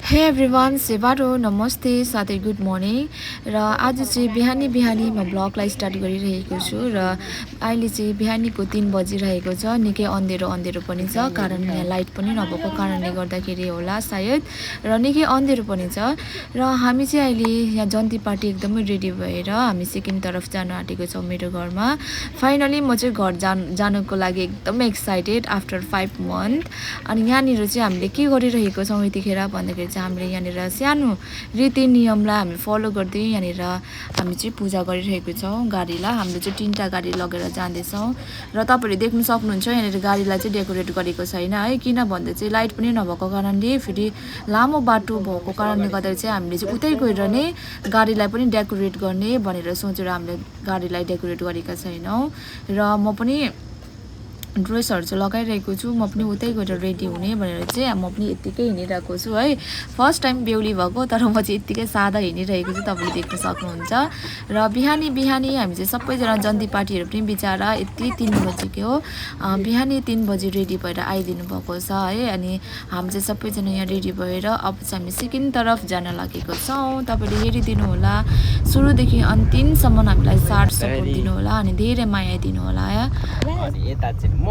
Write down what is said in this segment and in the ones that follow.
हे एभ्रिवान सेवारो नमस्ते साथै गुड मर्निङ र आज चाहिँ बिहानी बिहानी म ब्लगलाई स्टार्ट गरिरहेको छु र अहिले चाहिँ बिहानीको 3 बजिरहेको छ। निकै अँधेरो अँधेरो पनि छ, कारण यहाँ लाइट पनि नभएको कारणले गर्दाखेरि होला सायद, र निकै अँधेरो पनि छ। र हामी चाहिँ अहिले यहाँ जन्ती पार्टी एकदमै रेडी भएर हामी सिक्किम तरफ जान आँटेको छौँ मेरो घरमा। फाइनली म चाहिँ घर जानको लागि एकदमै एक्साइटेड आफ्टर 5 मन्थ। अनि यहाँनिर चाहिँ हामीले के गरिरहेको छौँ यतिखेर भन्दाखेरि चाहिँ हामीले यहाँनिर सानो रीति नियमलाई हामी फलो गर्दै यहाँनिर हामी चाहिँ पूजा गरिरहेको छौँ। गाडीलाई हामीले चाहिँ 3टा गाडी लगेर जाँदैछौँ र तपाईँहरूले देख्न सक्नुहुन्छ यहाँनिर गाडीलाई चाहिँ डेकोरेट गरेको छैन है, किन भन्दा चाहिँ लाइट पनि नभएको कारणले, फेरि लामो बाटो भएको कारणले गर्दा चाहिँ हामीले चाहिँ उतै गएर नै गाडीलाई पनि डेकोरेट गर्ने भनेर सोचेर हामीले गाडीलाई डेकोरेट गरेका छैनौँ। र म पनि ड्रेसहरू चाहिँ लगाइरहेको छु, म पनि उतै गएर रेडी हुने भनेर चाहिँ म पनि यत्तिकै हिँडिरहेको छु है। फर्स्ट टाइम बेहुली भएको, तर म चाहिँ यत्तिकै सादा हिँडिरहेको छु, तपाईँले देख्न सक्नुहुन्छ। र बिहानी बिहानी हामी चाहिँ सबैजना जन्ती पार्टीहरू पनि बिचरा यति 3 बजीको हो बिहानी 3 बजी रेडी भएर आइदिनु भएको छ है। अनि हामी चाहिँ सबैजना यहाँ रेडी भएर अब चाहिँ हामी सिक्किम तरफ जान लागेको छौँ। तपाईँले हेरिदिनु होला, सुरुदेखि अन्तिमसम्म हामीलाई साथ सपोर्ट दिनु होला अनि धेरै माया दिनु होला है। अनि यता चाहिँ म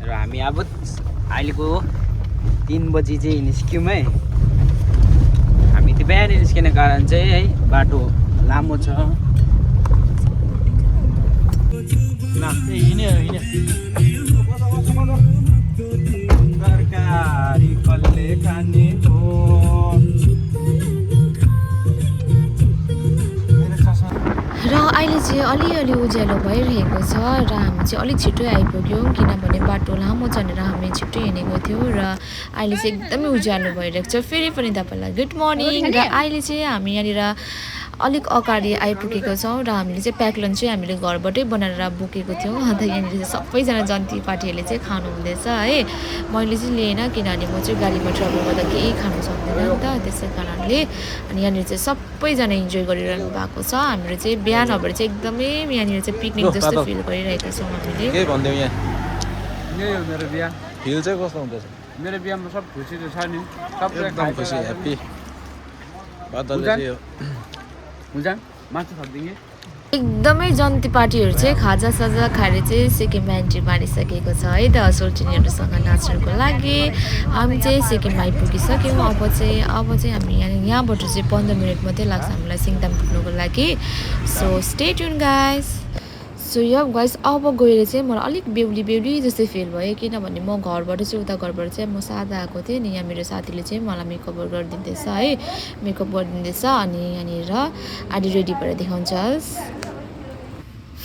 र हामी अब अहिलेको 3 बजी चाहिँ निस्क्यौँ है। हामी त्यो बिहान निस्किने कारण चाहिँ है बाटो लामो छ। तरकारी कसले खाने हो। र अहिले चाहिँ अलिअलि उज्यालो भइरहेको छ र हामी चाहिँ अलिक छिटो आइपुग्यौँ, किनभने बाटो लामो छ भनेर हामी छिटो हिँडेको थियौँ। र अहिले चाहिँ एकदमै उज्यालो भइरहेको छ। फेरि पनि तपाईँलाई गुड मर्निङ। र अहिले चाहिँ हामी यहाँनिर अलिक अगाडि आइपुगेको छौँ र हामीले चाहिँ प्याक लन्च चाहिँ हामीले घरबाटै बनाएर बोकेको थियौँ। अन्त यहाँनिर चाहिँ सबैजना जन्ती पार्टीहरूले चाहिँ खानु हुँदैछ है। मैले चाहिँ लिएन, किनभने म चाहिँ गाडीमा ट्राभल गर्दा केही खानु सक्दैन नि त, त्यसै कारणले। अनि यहाँनिर चाहिँ सबैजना इन्जोय गरिरहनु भएको छ। हाम्रो चाहिँ बिहान भएर चाहिँ एकदमै यहाँनिर चाहिँ पिकनिक जस्तो फिल गरिरहेको छौँ हामीले। के भन्दैौ यहाँ यही हो मेरो बिहा। फिल चाहिँ कस्तो हुँदैछ? मेरो बिहामा सब खुसी छ नि, सबैले एकदम खुसी ह्याप्पी बादलले चाहिँ हुन्छ मासु थपिदिए। एकदमै जन्ती पार्टीहरू चाहिँ खाजा साजा खाएर चाहिँ सिक्किम एन्ट्री मारिसकेको छ है त, सोल्टिनीहरूसँग नाच्नको लागि। हामी चाहिँ सिक्किम आइपुगिसक्यौँ। अब चाहिँ हामी यहाँबाट चाहिँ 15 मिनट मात्रै लाग्छ हामीलाई सिङताम पुग्नुको लागि। So stay tune guys. So yo guys अब गएर चाहिँ मलाई अलिक बेहुली जस्तै फिल भयो, किनभने म घरबाट चाहिँ उता घरबाट चाहिँ म सादा आएको थिएँ नि। यहाँ मेरो साथीले चाहिँ मलाई मेकअप गरिदिँदैछ है, मेकअप गरिदिँदैछ। अनि यहाँनिर आदि रेडी भएर देखाउँछस्।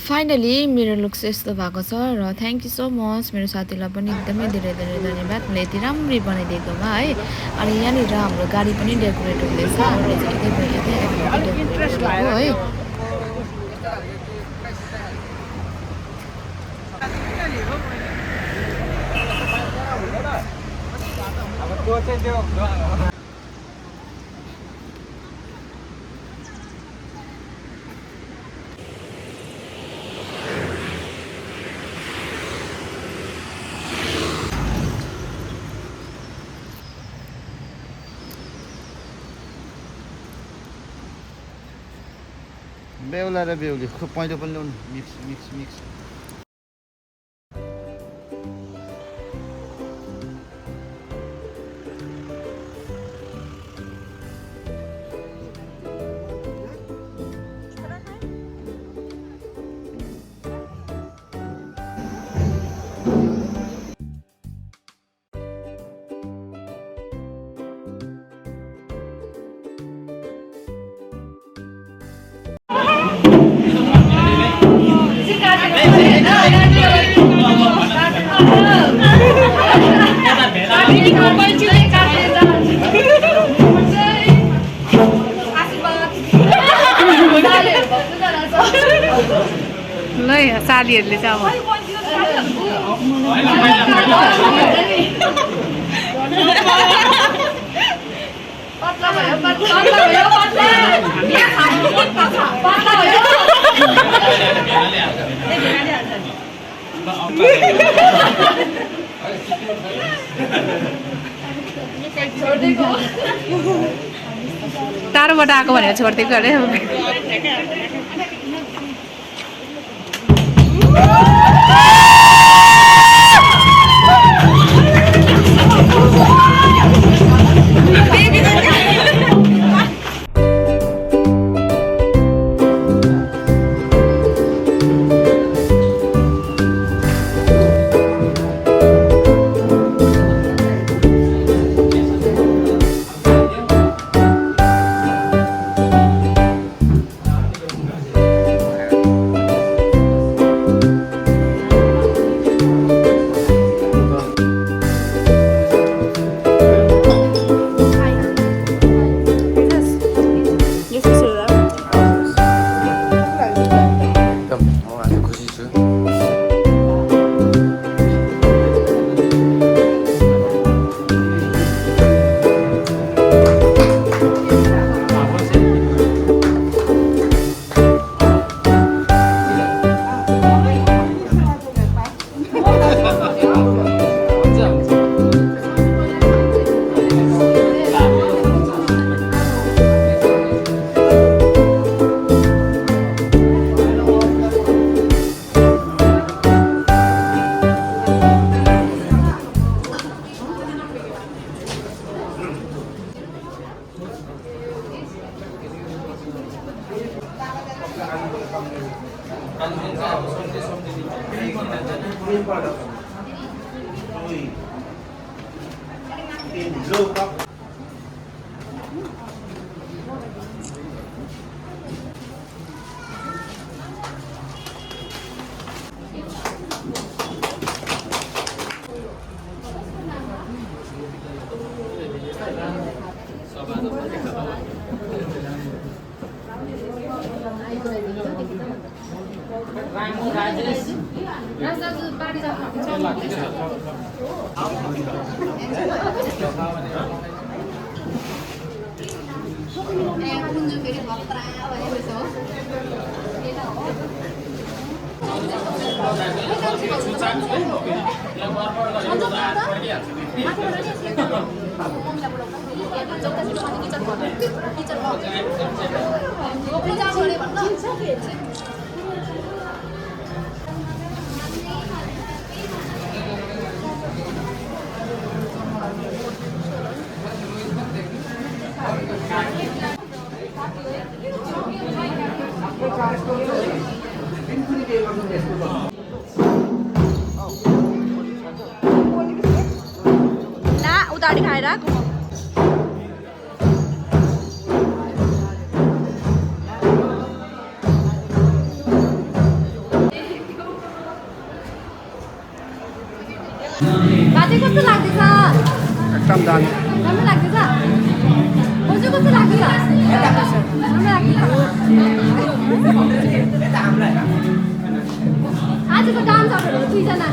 फाइनली मेरो लुक्स यस्तो भएको छ र थ्याङ्क यू सो मच मेरो साथीलाई पनि एकदमै धेरै धेरै धन्यवाद मैले यति राम्ररी बनाइदिएकोमा है। अनि यहाँनिर हाम्रो गाडी पनि डेकोरेट हुँदैछ, हामीले चाहिँ डेकोरेट भएको है। बेहुला र बेहुली पहिलो पनि ल्याउनु मिक्स मिक्स मिक्स। ल सालीहरूले चाहिँ अब टाढोबाट आएको भनेर छोडिदिएको अरे एकदम म आज खुसी छु ला उताडी खाएर बाजे कस्तो लाग्दैछ एकदम दामी राम्रो लाग्दैछ बोजू कस्तो लाग्दैछ राम्रो लाग्दैछ आजको डान्सरहरू दुईजना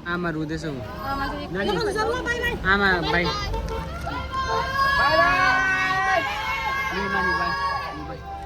आमा रुँदैछौ आमा बाई बाई बाई